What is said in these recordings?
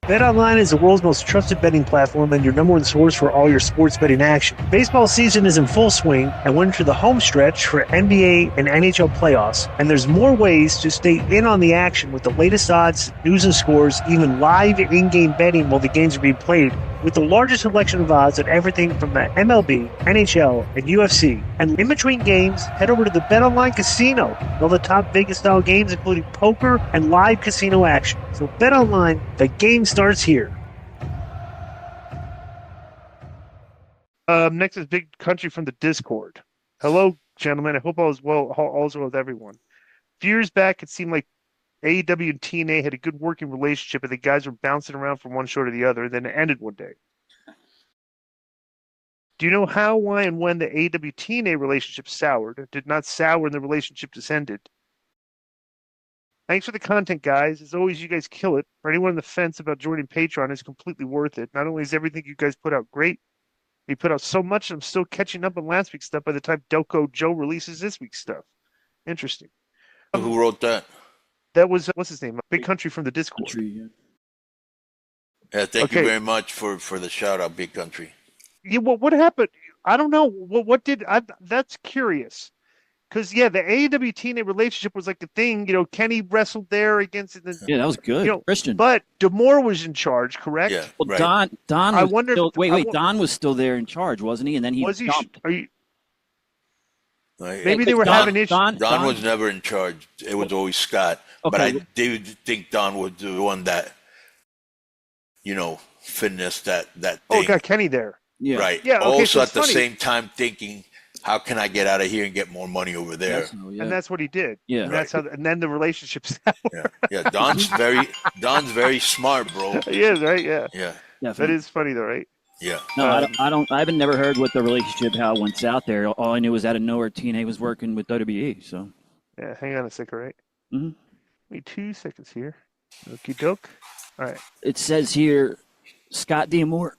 BetOnline is the world's most trusted betting platform and your number one source for all your sports betting action. Baseball season is in full swing, and we're into the home stretch for NBA and NHL playoffs. And there's more ways to stay in on the action with the latest odds, news and scores, even live in-game betting while the games are being played, with the largest selection of odds on everything from the MLB, NHL, and UFC. And in between games, head over to the BetOnline Casino. All the top Vegas-style games, including poker and live casino action. So BetOnline, the game starts here. Next is Big Country from the Discord. Hello, gentlemen. I hope all is well with everyone. A few years back, it seemed like AEW and TNA had a good working relationship, and the guys were bouncing around from one show to the other, and then it ended one day. Do you know how, why, and when the AEW TNA relationship soured? It did not sour and the relationship just ended. Thanks for the content, guys. As always, you guys kill it. For anyone on the fence about joining Patreon, it's completely worth it. Not only is everything you guys put out great, you put out so much, I'm still catching up on last week's stuff by the time Delco Joe releases this week's stuff. Interesting. Who wrote that? That was, what's his name? Big Country from the Discord. Yeah, thank you very much for the shout out, Big Country. Yeah, what happened? I don't know. That's curious. Because, yeah, the AEW TNA relationship was like a thing. You know, Kenny wrestled there against the. Yeah, that was good. Christian. But D'Amore was in charge, correct? Yeah. Well, right. Don. I wonder. Don was still there in charge, wasn't he? And then he was he? jumped. Maybe they were having issues. Don was never in charge. It was always Scott. Okay. But I did think Don was the one that, finessed that thing. Oh, got Kenny there. Yeah. Right. Yeah. Okay, also so at the same time thinking, how can I get out of here and get more money over there? And that's what he did. Yeah. And that's how. And then the relationship soured. Yeah. Don's very smart, bro. He is, right? Yeah. Yeah. That is funny, though, right? Yeah. No, I haven't never heard what the relationship, how it went out there. All I knew was out of nowhere, TNA was working with WWE. So. Yeah. Hang on a second, right? Mm-hmm. Give me 2 seconds here. Okie doke. All right. It says here, Scott D'Amore,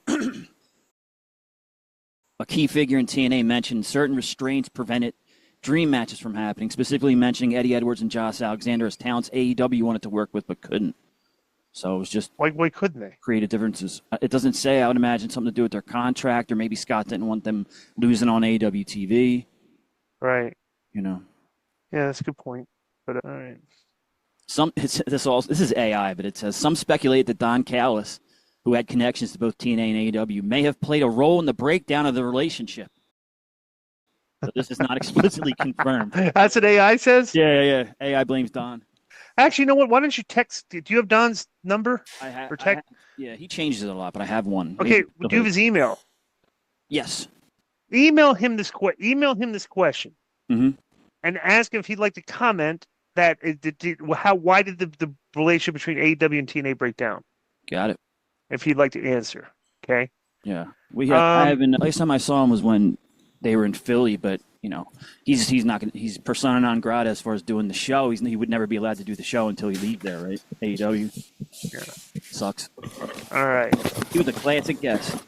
a key figure in TNA, mentioned certain restraints prevented dream matches from happening, specifically mentioning Eddie Edwards and Josh Alexander as talents AEW wanted to work with but couldn't. So it was just why couldn't they? Creative differences. It doesn't say. I would imagine something to do with their contract, or maybe Scott didn't want them losing on AEW TV. Right. Yeah, that's a good point. But all right. This is AI, but it says some speculate that Don Callis, who had connections to both TNA and AEW, may have played a role in the breakdown of the relationship. But this is not explicitly confirmed. That's what AI says? Yeah. AI blames Don. Actually, you know what? Why don't you text? Do you have Don's number? I have. Or text? Yeah, he changes it a lot, but I have one. Okay, do you have his email? Yes. Email him this question. Mm-hmm. And ask him if he'd like to comment that why did the relationship between AEW and TNA break down? Got it. If he'd like to answer, okay? Yeah, we have. Last time I saw him was when they were in Philly, but he's not gonna. He's persona non grata as far as doing the show. He would never be allowed to do the show until he leaves there, right? AEW. Yeah, sucks. All right. He was a classic guest.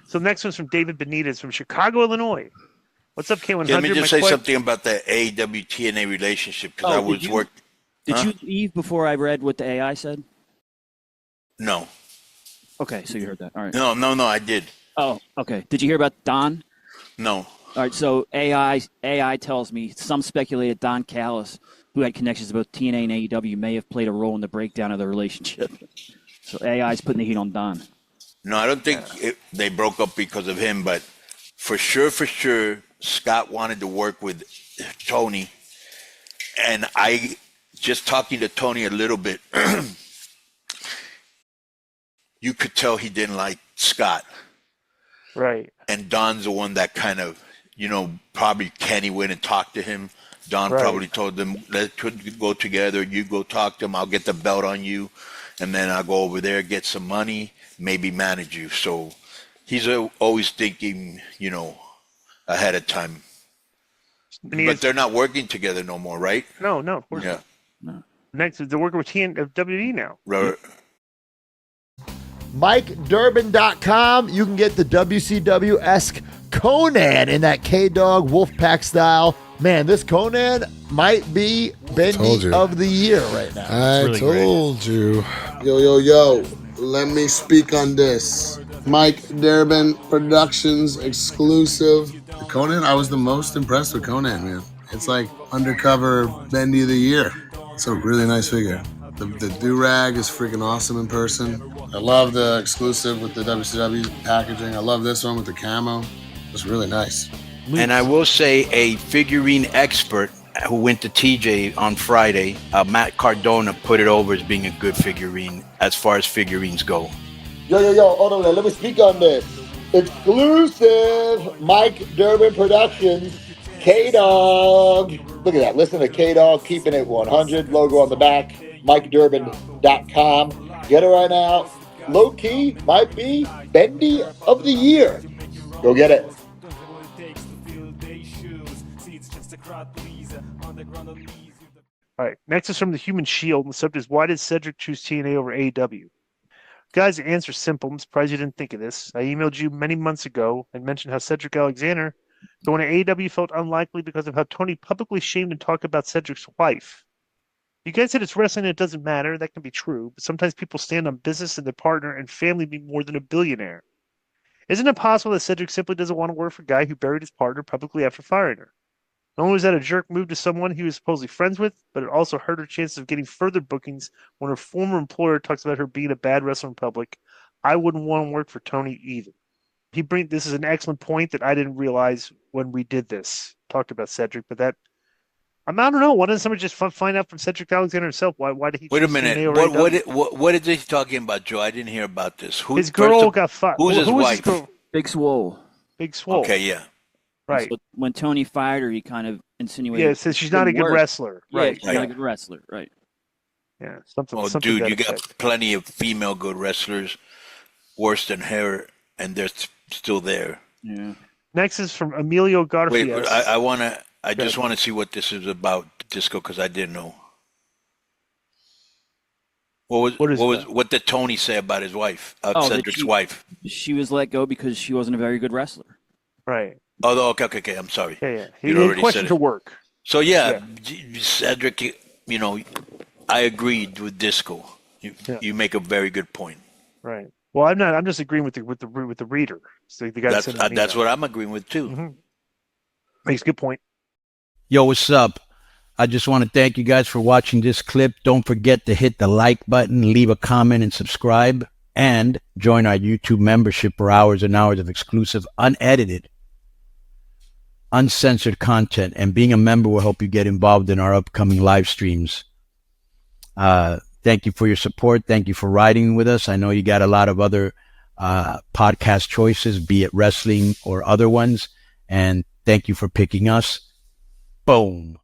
So next one's from David Benitez from Chicago, Illinois. What's up, K100? Let me just say something about the AEW TNA relationship because I was working. Did you leave before I read what the AI said? No. Okay, so you heard that. All right. No, I did. Oh, okay. Did you hear about Don? No. All right, so AI tells me some speculated Don Callis, who had connections to both TNA and AEW, may have played a role in the breakdown of the relationship. So AI's putting the heat on Don. No, I don't think they broke up because of him, but for sure, Scott wanted to work with Tony. And I, just talking to Tony a little bit, you could tell he didn't like Scott. Right. And Don's the one that kind of, probably Kenny went and talked to him. Don probably told them, let's go together. You go talk to him. I'll get the belt on you. And then I'll go over there, get some money, maybe manage you. So he's always thinking, ahead of time. But they're not working together no more, right? No, of course not. No. Next, they're working with WWE now. Right. MikeDurban.com. You can get the WCW-esque Konnan in that K-Dog Wolfpack style. Man, this Konnan might be Bendy of the Year right now. I told you. Yo. let me speak on this. Mike Durban Productions exclusive. The Konnan, I was the most impressed with Konnan, man. It's like undercover Bendy of the Year. It's a really nice figure. The do-rag is freaking awesome in person. I love the exclusive with the WCW packaging. I love this one with the camo. It's really nice. And I will say a figurine expert who went to TJ on Friday, Matt Cardona, put it over as being a good figurine as far as figurines go. Yo, hold on, let me speak on this. Exclusive Mike Durban Productions, K-Dog. Look at that, listen to K-Dog, keeping it 100, logo on the back, MikeDurban.com. Get it right now. Low key might be Bendy of the Year. Go get it. All right. Next is from the Human Shield, and the subject is, why did Cedric choose TNA over AEW? Guys, the answer's simple. I'm surprised you didn't think of this. I emailed you many months ago and mentioned how Cedric Alexander going to AEW felt unlikely because of how Tony publicly shamed and talked about Cedric's wife. You guys said it's wrestling and it doesn't matter. That can be true, but sometimes people stand on business and their partner and family be more than a billionaire. Isn't it possible that Cedric simply doesn't want to work for a guy who buried his partner publicly after firing her? Not only was that a jerk move to someone he was supposedly friends with, but it also hurt her chances of getting further bookings when her former employer talks about her being a bad wrestler in public. I wouldn't want to work for Tony either. This is an excellent point that I didn't realize when we did this. Talked about Cedric, but that I don't know. Why didn't somebody just find out from Cedric Alexander himself? Why did he? Wait a minute. What is he talking about, Joe? I didn't hear about this. His girl got fired. Who's his wife? Big Swole. Big Swole. Okay, yeah. Right. So when Tony fired her, he kind of insinuated. Yeah, says she's not a good wrestler. Right. Yeah, she's not a good wrestler. Right. Yeah. Something. Oh, something dude, you got plenty of female good wrestlers worse than her, and they're still there. Yeah. Next is from Emilio Garfias. Wait, I just want to see what this is about, Disco, because I didn't know. What did Tony say about his wife, Cedric's wife? She was let go because she wasn't a very good wrestler. Right. Oh, okay. I'm sorry. Yeah. He questioned her work. So yeah, Cedric, I agreed with Disco. You make a very good point. Right. Well, I'm not. I'm just agreeing with the reader. So the guy that's what I'm agreeing with too. Mm-hmm. Makes a good point. Yo, what's up? I just want to thank you guys for watching this clip. Don't forget to hit the like button, leave a comment, and subscribe. And join our YouTube membership for hours and hours of exclusive, unedited, uncensored content. And being a member will help you get involved in our upcoming live streams. Thank you for your support. Thank you for riding with us. I know you got a lot of other podcast choices, be it wrestling or other ones. And thank you for picking us. Boom.